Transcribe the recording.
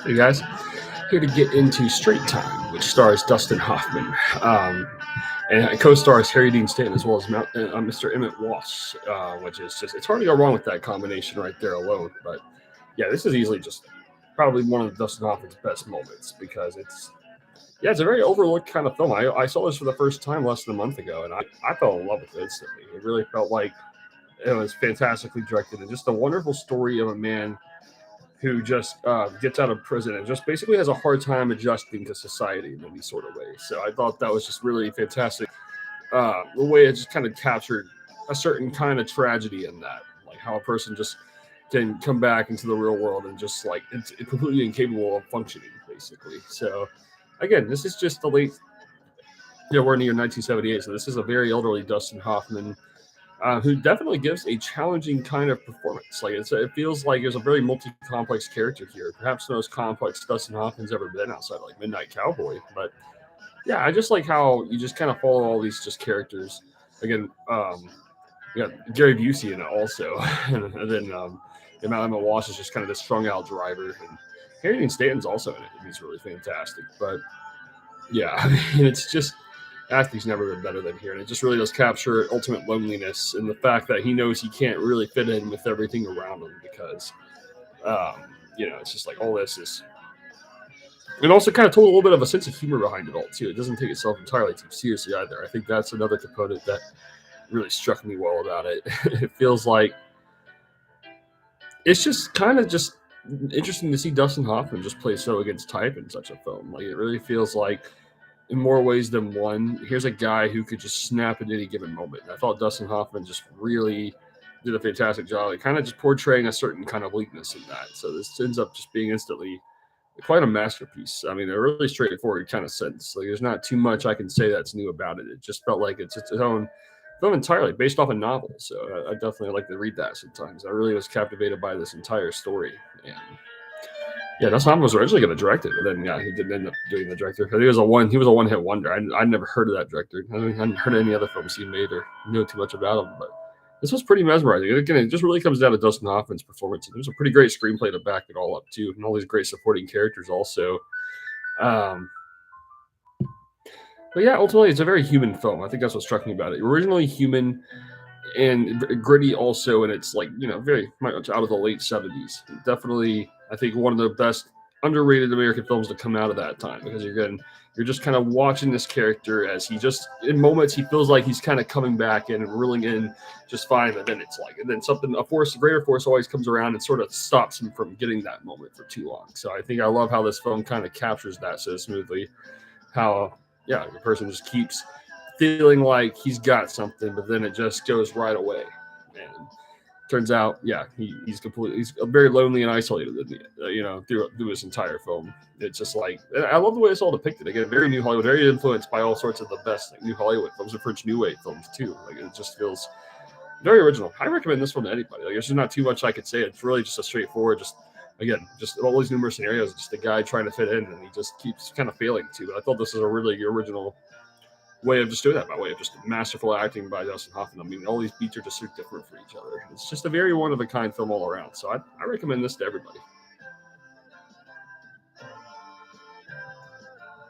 Hey guys, here to get into Straight Time, which stars Dustin Hoffman, um, and co-stars Harry Dean Stanton as well as Mr. Emmett Walsh, which is just—it's hard to go wrong with that combination right there alone. But yeah, this is easily just probably one of Dustin Hoffman's best moments because it's a very overlooked kind of film. I saw this for the first time less than a month ago, and I fell in love with it instantly. It really felt like it was fantastically directed and just a wonderful story of a man who just gets out of prison and just basically has a hard time adjusting to society in any sort of way. So I thought that was just really fantastic. The way it just kind of captured a certain kind of tragedy in that, like how a person just can come back into the real world and just like it's completely incapable of functioning, basically. So again, this is just the late. We're in the year 1978, so this is a very elderly Dustin Hoffman who definitely gives a challenging kind of performance. Like it feels like there's a very multi-complex character here, perhaps the most complex Dustin Hoffman's ever been outside like Midnight Cowboy. But yeah, I just like how you just kind of follow all these just characters. Again, we got Gary Busey in it also, and then Emma Walsh is just kind of this strung out driver, and Harry Dean Stanton's also in it. And he's really fantastic. But yeah, I mean, it's just Athley's never been better than here, and it just really does capture ultimate loneliness and the fact that he knows he can't really fit in with everything around him because, um, it's just like all this is. It also kind of told a little bit of a sense of humor behind it all too. It doesn't take itself entirely too seriously either. I think that's another component that really struck me well about it. It feels like it's just kind of just interesting to see Dustin Hoffman just play so against type in such a film. Like it really feels like in more ways than one, here's a guy who could just snap at any given moment. And I thought Dustin Hoffman just really did a fantastic job, like kind of just portraying a certain kind of weakness in that. So this ends up just being instantly quite a masterpiece. I mean, a really straightforward kind of sense. Like there's not too much I can say that's new about it. It just felt like it's its own film entirely based off a novel. So I definitely like to read that sometimes. I really was captivated by this entire story. And yeah, Dustin Hoffman was originally going to direct it, but then yeah, he didn't end up doing the director. He was a one hit wonder. I never heard of that director. I hadn't heard of any other films he made or knew too much about him. But this was pretty mesmerizing. Again, it just really comes down to Dustin Hoffman's performance. And there's a pretty great screenplay to back it all up too, and all these great supporting characters also. Um, but yeah, ultimately, it's a very human film. I think that's what struck me about it. Originally human and gritty also, and it's like very much out of the late '70s. Definitely, I think one of the best underrated American films to come out of that time because you're just kind of watching this character as he just in moments he feels like he's kind of coming back in and reeling in just fine, but then it's like and then something a greater force always comes around and sort of stops him from getting that moment for too long. So I think I love how this film kind of captures that so smoothly. How the person just keeps feeling like he's got something, but then it just goes right away. And turns out, he's very lonely and isolated. Through his entire film, it's just like I love the way it's all depicted. Again, very new Hollywood, very influenced by all sorts of the best new Hollywood films and French New Wave films too. Like it just feels very original. I recommend this one to anybody. Like there's just not too much I could say. It's really just a straightforward, just all these numerous scenarios. Just a guy trying to fit in, and he just keeps kind of failing to. But I thought this is a really original way of just doing that by way of just masterful acting by Dustin Hoffman. I mean, all these beats are just so different for each other. It's just a very one of a kind film all around. So I recommend this to everybody.